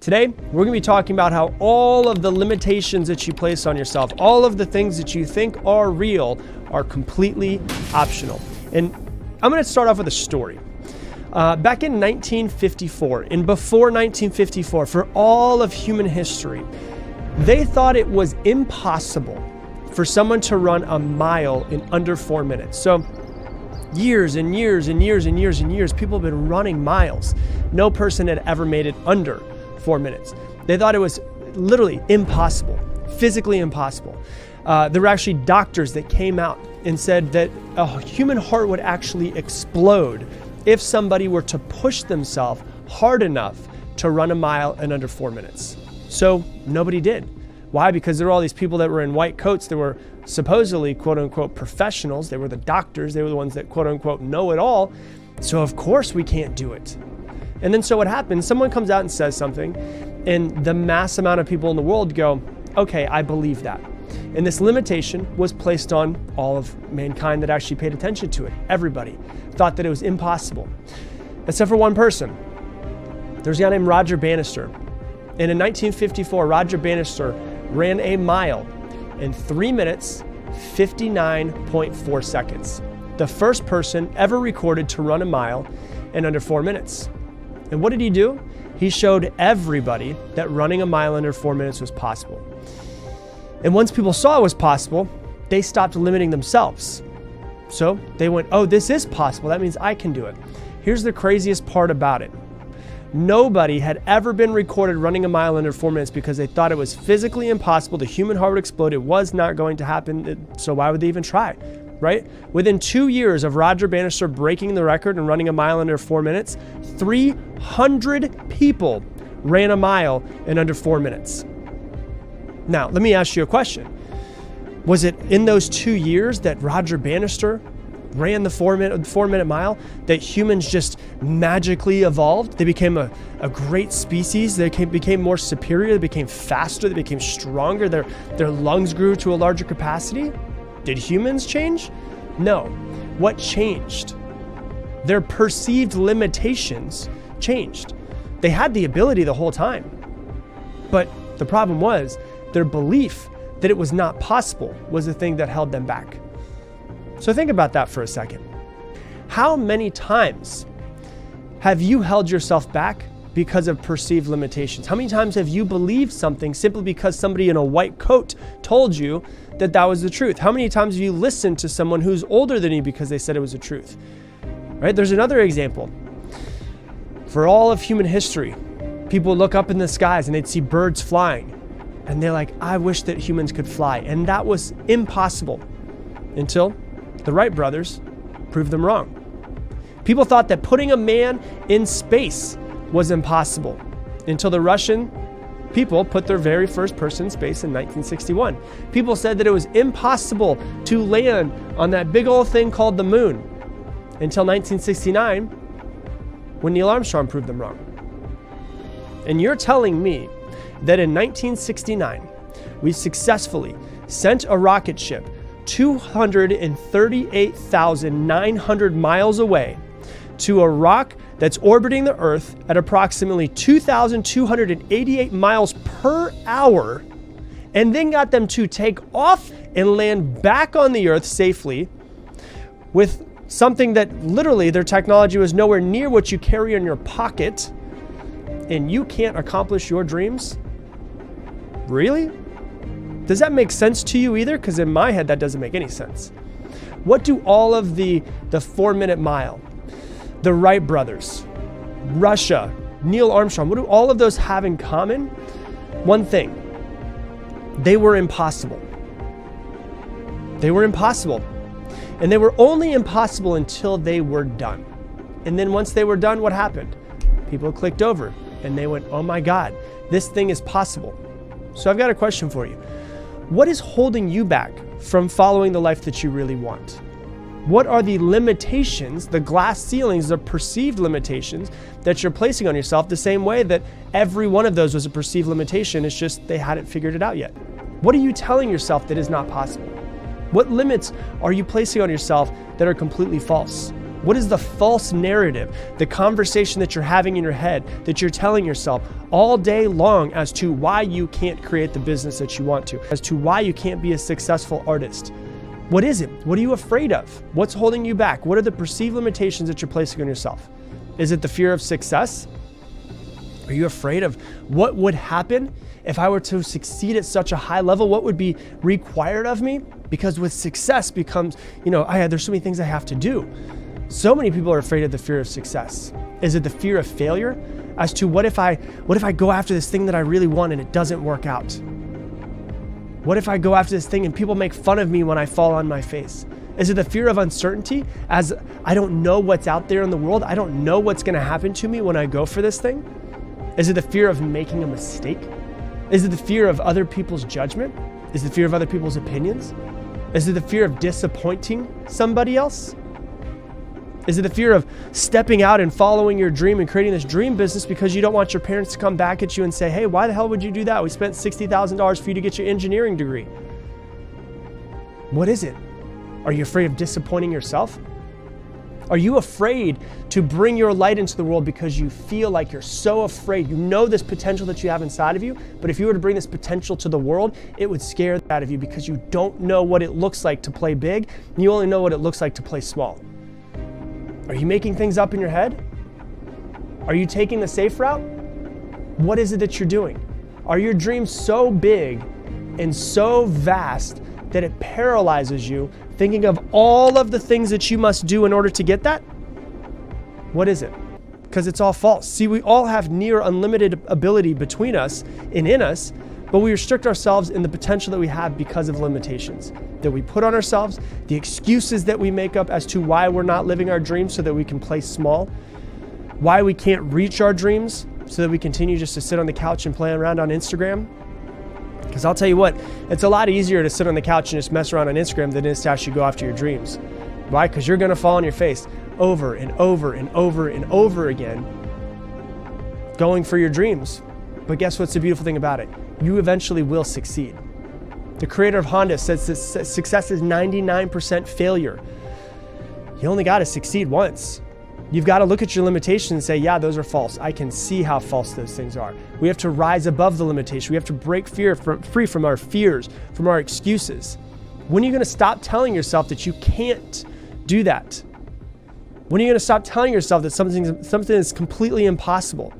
Today, we're going to be talking about how all of the limitations that you place on yourself, all of the things that you think are real, are completely optional. And I'm going to start off with a story. Back in 1954, and before 1954, for all of human history, they thought it was impossible for someone to run a mile in under 4 minutes. So years and years and years and years and years, people have been running miles. No person had ever made it under 4 minutes. They thought it was literally impossible, physically impossible. There were actually doctors that came out and said that a human heart would actually explode if somebody were to push themselves hard enough to run a mile in under 4 minutes. So nobody did. Why? Because there were all these people that were in white coats that were supposedly quote unquote professionals. They were the doctors. They were the ones that quote unquote know it all. So of course we can't do it. And then so what happens, someone comes out and says something, and the mass amount of people in the world go, okay, I believe that. And this limitation was placed on all of mankind that actually paid attention to it. Everybody thought that it was impossible, except for one person. There's a guy named Roger Bannister. And in 1954, Roger Bannister ran a mile in 3 minutes, 59.4 seconds. The first person ever recorded to run a mile in under 4 minutes. And what did he do? He showed everybody that running a mile under 4 minutes was possible. And once people saw it was possible, they stopped limiting themselves. So they went, oh, this is possible. That means I can do it. Here's the craziest part about it. Nobody had ever been recorded running a mile under 4 minutes because they thought it was physically impossible. The human heart would explode. It was not going to happen. So why would they even try? Right? Within 2 years of Roger Bannister breaking the record and running a mile under 4 minutes, 300 people ran a mile in under 4 minutes. Now, let me ask you a question. Was it in those 2 years that Roger Bannister ran the 4 minute mile that humans just magically evolved? They became a great species. They became more superior. They became faster. They became stronger. Their lungs grew to a larger capacity. Did humans change? No. What changed? Their perceived limitations changed. They had the ability the whole time. But the problem was their belief that it was not possible was the thing that held them back. So think about that for a second. How many times have you held yourself back because of perceived limitations? How many times have you believed something simply because somebody in a white coat told you that that was the truth? How many times have you listened to someone who's older than you because they said it was the truth? Right? There's another example. For all of human history, people would look up in the skies and they'd see birds flying. And they're like, I wish that humans could fly. And that was impossible until the Wright brothers proved them wrong. People thought that putting a man in space was impossible until the Russian people put their very first person in space in 1961. People said that it was impossible to land on that big old thing called the moon until 1969 when Neil Armstrong proved them wrong. And you're telling me that in 1969, we successfully sent a rocket ship 238,900 miles away to a rock that's orbiting the Earth at approximately 2,288 miles per hour, and then got them to take off and land back on the Earth safely with something that literally their technology was nowhere near what you carry in your pocket, and you can't accomplish your dreams? Really? Does that make sense to you either? Because in my head, that doesn't make any sense. What do all of the 4 minute mile, the Wright brothers, Russia, Neil Armstrong, what do all of those have in common? One thing, they were impossible. They were impossible. And they were only impossible until they were done. And then once they were done, what happened? People clicked over and they went, oh my God, this thing is possible. So I've got a question for you. What is holding you back from following the life that you really want? What are the limitations, the glass ceilings, the perceived limitations that you're placing on yourself, the same way that every one of those was a perceived limitation? It's just they hadn't figured it out yet. What are you telling yourself that is not possible? What limits are you placing on yourself that are completely false? What is the false narrative, the conversation that you're having in your head, that you're telling yourself all day long as to why you can't create the business that you want to, as to why you can't be a successful artist? What is it? What are you afraid of? What's holding you back? What are the perceived limitations that you're placing on yourself? Is it the fear of success? Are you afraid of what would happen if I were to succeed at such a high level? What would be required of me? Because with success becomes, there's so many things I have to do. So many people are afraid of the fear of success. Is it the fear of failure? As to what if I go after this thing that I really want and it doesn't work out? What if I go after this thing and people make fun of me when I fall on my face? Is it the fear of uncertainty, as I don't know what's out there in the world? I don't know what's going to happen to me when I go for this thing? Is it the fear of making a mistake? Is it the fear of other people's judgment? Is it the fear of other people's opinions? Is it the fear of disappointing somebody else? Is it the fear of stepping out and following your dream and creating this dream business because you don't want your parents to come back at you and say, hey, why the hell would you do that? We spent $60,000 for you to get your engineering degree. What is it? Are you afraid of disappointing yourself? Are you afraid to bring your light into the world because you feel like you're so afraid? You know this potential that you have inside of you, but if you were to bring this potential to the world, it would scare that out of you because you don't know what it looks like to play big. You only know what it looks like to play small. Are you making things up in your head? Are you taking the safe route? What is it that you're doing? Are your dreams so big and so vast that it paralyzes you, thinking of all of the things that you must do in order to get that? What is it? Because it's all false. See, we all have near unlimited ability between us and in us, but we restrict ourselves in the potential that we have because of limitations that we put on ourselves, the excuses that we make up as to why we're not living our dreams so that we can play small, why we can't reach our dreams so that we continue just to sit on the couch and play around on Instagram. Because I'll tell you what, it's a lot easier to sit on the couch and just mess around on Instagram than it is to actually go after your dreams. Why? Because you're going to fall on your face over and over and over and over again, going for your dreams. But guess what's the beautiful thing about it? You eventually will succeed. The creator of Honda says that success is 99% failure. You only got to succeed once. You've got to look at your limitations and say, yeah, those are false. I can see how false those things are. We have to rise above the limitation. We have to break free from our fears, from our excuses. When are you going to stop telling yourself that you can't do that? When are you going to stop telling yourself that something is completely impossible?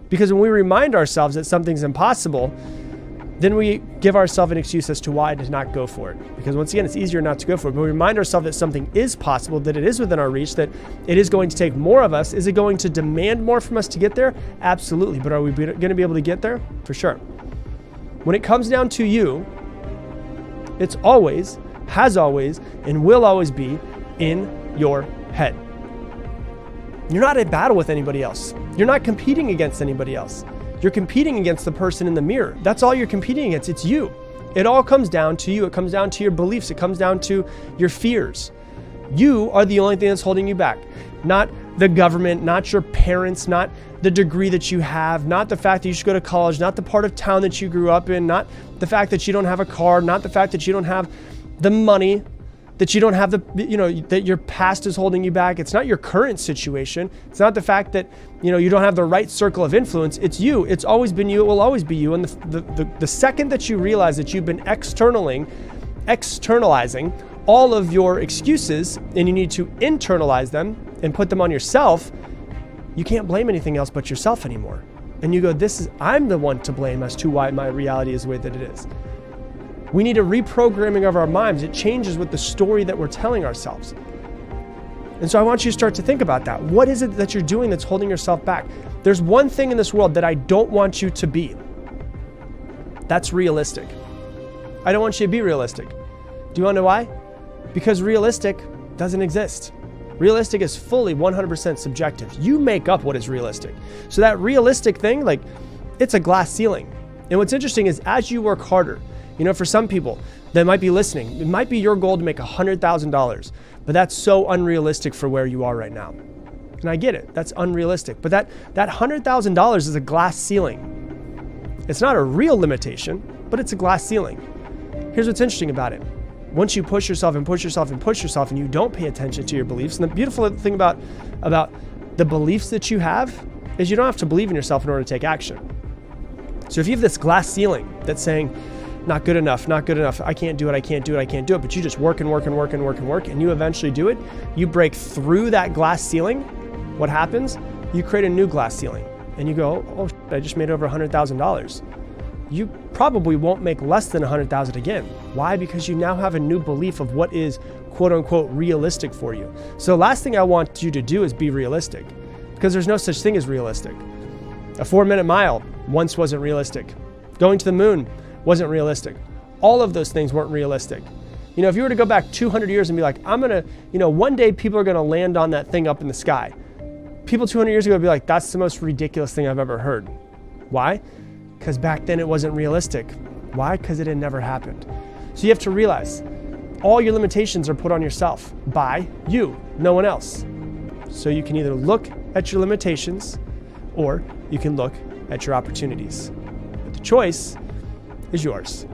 Because when we remind ourselves that something's impossible, then we give ourselves an excuse as to why to not go for it. Because once again, it's easier not to go for it. But we remind ourselves that something is possible, that it is within our reach, that it is going to take more of us. Is it going to demand more from us to get there? Absolutely. But are we going to be able to get there? For sure. When it comes down to you, it's always, has always, and will always be in your head. You're not at battle with anybody else. You're not competing against anybody else. You're competing against the person in the mirror. That's all you're competing against. It's you. It all comes down to you. It comes down to your beliefs. It comes down to your fears. You are the only thing that's holding you back. Not the government, not your parents, not the degree that you have, not the fact that you should go to college, not the part of town that you grew up in, not the fact that you don't have a car, not the fact that you don't have the money, that you don't have that your past is holding you back. It's not your current situation. It's not the fact that, you don't have the right circle of influence. It's you. It's always been you. It will always be you. And the second that you realize that you've been externalizing all of your excuses and you need to internalize them and put them on yourself, you can't blame anything else but yourself anymore. And you go, I'm the one to blame as to why my reality is the way that it is. We need a reprogramming of our minds. It changes with the story that we're telling ourselves. And so I want you to start to think about that. What is it that you're doing that's holding yourself back? There's one thing in this world that I don't want you to be. That's realistic. I don't want you to be realistic. Do you want to know why? Because realistic doesn't exist. Realistic is fully 100% subjective. You make up what is realistic. So that realistic thing, it's a glass ceiling. And what's interesting is as you work harder, for some people that might be listening, it might be your goal to make $100,000, but that's so unrealistic for where you are right now. And I get it, that's unrealistic. But that $100,000 is a glass ceiling. It's not a real limitation, but it's a glass ceiling. Here's what's interesting about it. once you push yourself and push yourself and push yourself and you don't pay attention to your beliefs, and the beautiful thing about the beliefs that you have is you don't have to believe in yourself in order to take action. So if you have this glass ceiling that's saying, not good enough, I can't do it, but you just work and work and work and work and work, and you eventually do it, you break through that glass ceiling, what happens? You create a new glass ceiling, and you go, oh, I just made over $100,000. You probably won't make less than $100,000 again. Why? Because you now have a new belief of what is quote unquote realistic for you. So the last thing I want you to do is be realistic, because there's no such thing as realistic. A 4-minute mile once wasn't realistic. Going to the moon wasn't realistic. All of those things weren't realistic. You know, if you were to go back 200 years and be like, one day people are gonna land on that thing up in the sky. People 200 years ago would be like, that's the most ridiculous thing I've ever heard. Why? Because back then it wasn't realistic. Why? Because it had never happened. So you have to realize all your limitations are put on yourself by you, no one else. So you can either look at your limitations or you can look at your opportunities. But the choice is yours.